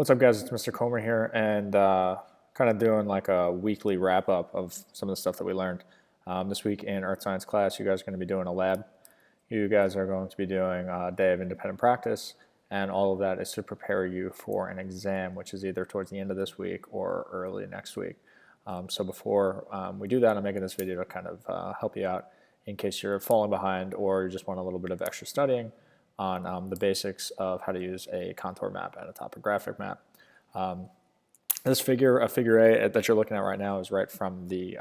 What's up, guys? It's Mr. Comer here, and kind of doing like a weekly wrap-up of some of the stuff that we learned. This week in Earth Science class, you guys are going to be doing a lab. You guys are going to be doing a day of independent practice, and all of that is to prepare you for an exam, which is either towards the end of this week or early next week. So before we do that, I'm making this video to kind of help you out in case you're falling behind or you just want a little bit of extra studying on the basics of how to use a contour map and a topographic map. This figure, a figure eight that you're looking at right now, is right from the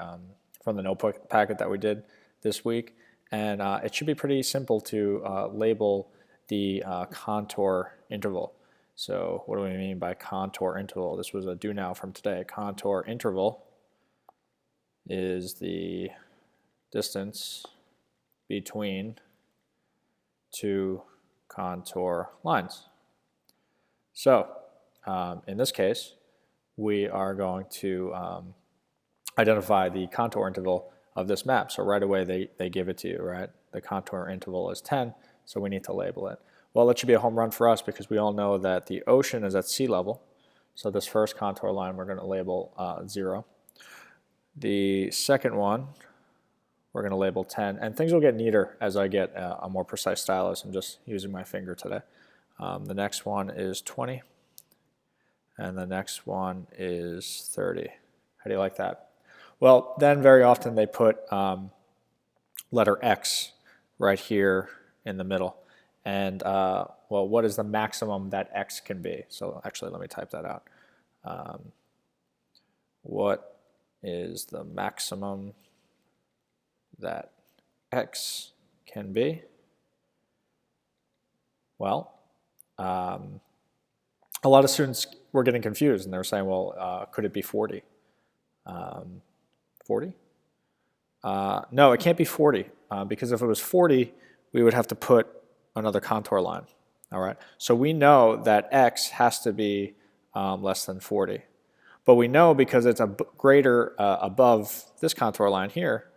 notebook packet that we did this week, and it should be pretty simple to label the contour interval. So what do we mean by contour interval? This was a do now from today. Contour interval is the distance between two contour lines. So in this case, we are going to identify the contour interval of this map. So right away they give it to you, right? The contour interval is 10, so we need to label it. Well, that should be a home run for us because we all know that the ocean is at sea level. So this first contour line we're going to label 0. The second one we're going to label 10, and things will get neater as I get a more precise stylus. I'm just using my finger today. The next one is 20, and the next one is 30. How do you like that? Well, then very often they put letter X right here in the middle. And, well, what is the maximum that X can be? So actually, let me type that out. What is the maximum that X can be? Well, a lot of students were getting confused, and they were saying, well, could it be 40? 40? No, it can't be 40, because if it was 40, we would have to put another contour line. All right, so we know that X has to be less than 40. But we know because it's greater above this contour line here,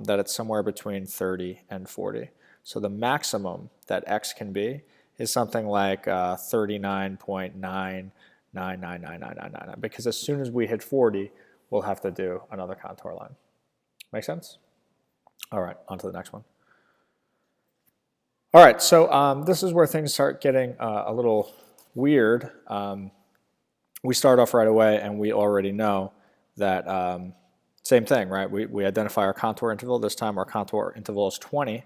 that it's somewhere between 30 and 40. So the maximum that X can be is something like 39.9999999, because as soon as we hit 40, we'll have to do another contour line. Make sense? All right, on to the next one. All right, so this is where things start getting a little weird. We start off right away, and we already know that same thing, right? We identify our contour interval. This time our contour interval is 20.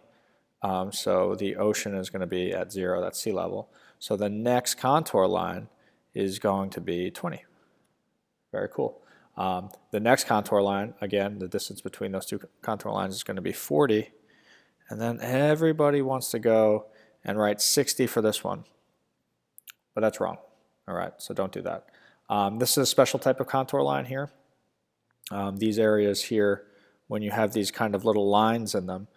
So the ocean is going to be at 0, that's sea level. So the next contour line is going to be 20. Very cool. The next contour line, again, the distance between those two contour lines is going to be 40. And then everybody wants to go and write 60 for this one. But that's wrong. All right, so don't do that. This is a special type of contour line here. These areas here, when you have these kind of little lines in them,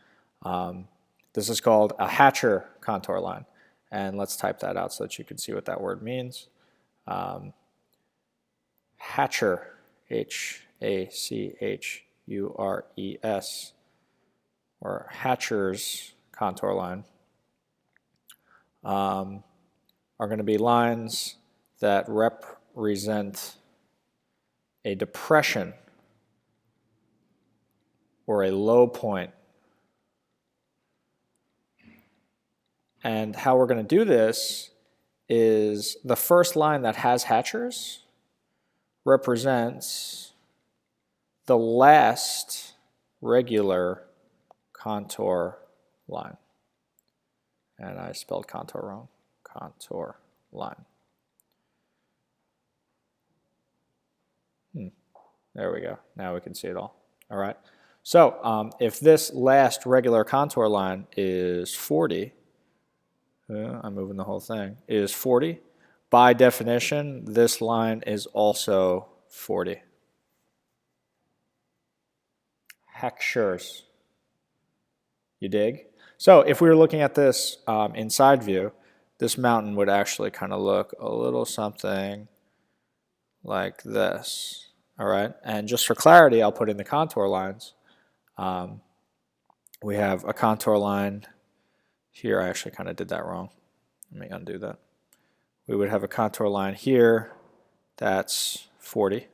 this is called a Hatcher contour line. And let's type that out so that you can see what that word means. Hatcher, H-A-C-H-U-R-E-S, or Hatcher's contour line, are going to be lines that represent a depression or a low point. And how we're going to do this is the first line that has Hatchers represents the last regular contour line. And I spelled contour wrong. Contour line. There we go. Now we can see it all. All right. So if this last regular contour line is 40, I'm moving the whole thing, is 40, by definition, this line is also 40. Hatchers. You dig? So if we were looking at this in side view, this mountain would actually kind of look a little something like this. All right, and just for clarity, I'll put in the contour lines. We have a contour line here. I actually kind of did that wrong. Let me undo that. we would have a contour line here that's 40,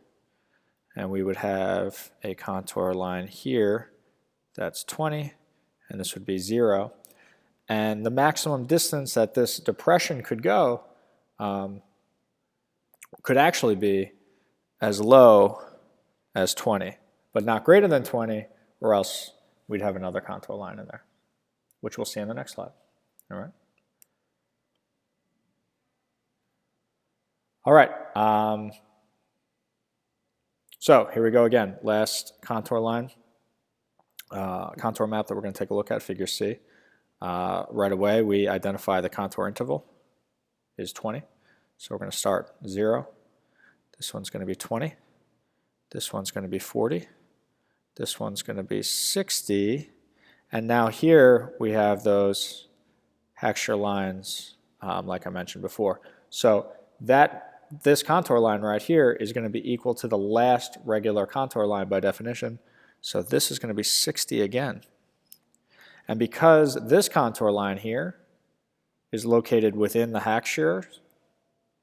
and we would have a contour line here that's 20, and this would be 0. And the maximum distance that this depression could go could actually be as low as 20, but not greater than 20, or else we'd have another contour line in there, which we'll see in the next slide. All right. All right. So here we go again. Last contour line, contour map that we're going to take a look at, figure C. Right away, we identify the contour interval is 20. So we're going to start 0. This one's going to be 20. This one's going to be 40. This one's going to be 60. And now here we have those Hackshire lines like I mentioned before. So this contour line right here is going to be equal to the last regular contour line by definition. So this is going to be 60 again. And because this contour line here is located within the Hackshire,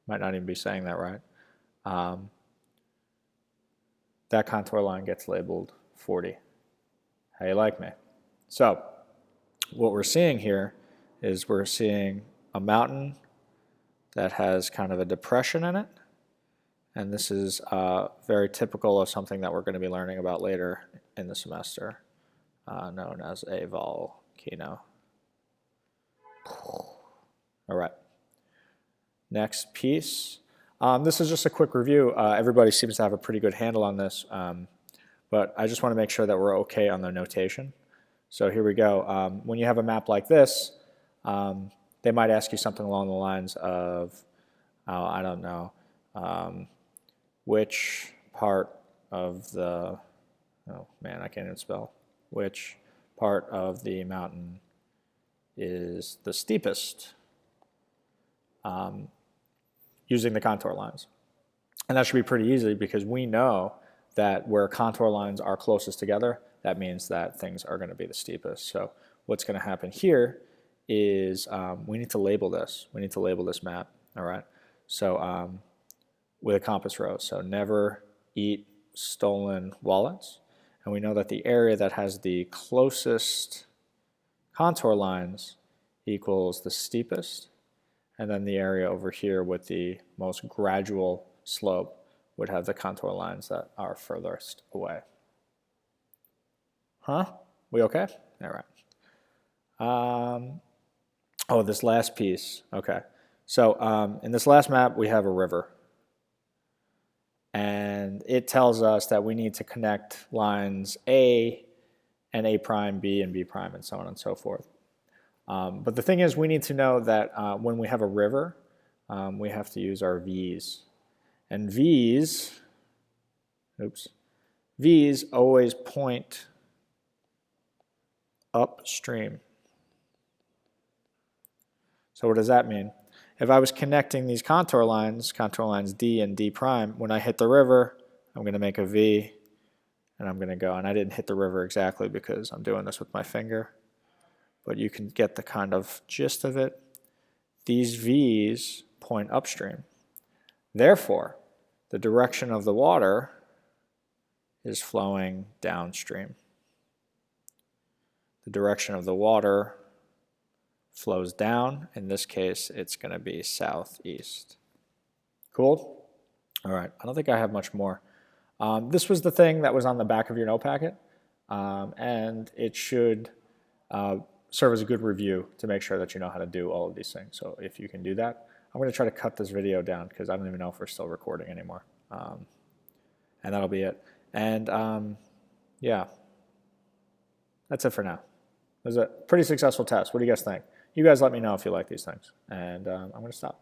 might not even be saying that right, that contour line gets labeled 40. How you like me? So what we're seeing here is we're seeing a mountain that has kind of a depression in it. And this is very typical of something that we're going to be learning about later in the semester, known as a volcano. All right. Next piece. This is just a quick review. Everybody seems to have a pretty good handle on this, but I just want to make sure that we're okay on the notation. So here we go. When you have a map like this, they might ask you something along the lines of, I don't know, which part of the, oh man, I can't even spell, which part of the mountain is the steepest, using the contour lines. And that should be pretty easy because we know that where contour lines are closest together, that means that things are going to be the steepest. So what's going to happen here is we need to label this. We need to label this map, all right? So with a compass rose. So never eat stolen wallets. And we know that the area that has the closest contour lines equals the steepest. And then the area over here with the most gradual slope would have the contour lines that are furthest away. Huh? We okay? All right. Oh, this last piece. Okay. So in this last map, we have a river. And it tells us that we need to connect lines A and A prime, B and B prime, and so on and so forth. But the thing is, we need to know that when we have a river, we have to use our V's. And V's always point upstream. So what does that mean? If I was connecting these contour lines D and D prime, when I hit the river, I'm going to make a V, and I'm going to go. And I didn't hit the river exactly because I'm doing this with my finger, but you can get the kind of gist of it. These V's point upstream. Therefore, the direction of the water is flowing downstream. The direction of the water flows down. In this case, it's going to be southeast. Cool? All right. I don't think I have much more. This was the thing that was on the back of your note packet, and it should serve as a good review to make sure that you know how to do all of these things. So if you can do that, I'm going to try to cut this video down because I don't even know if we're still recording anymore. And that'll be it. And yeah, that's it for now. It was a pretty successful test. What do you guys think? You guys let me know if you like these things. And I'm going to stop.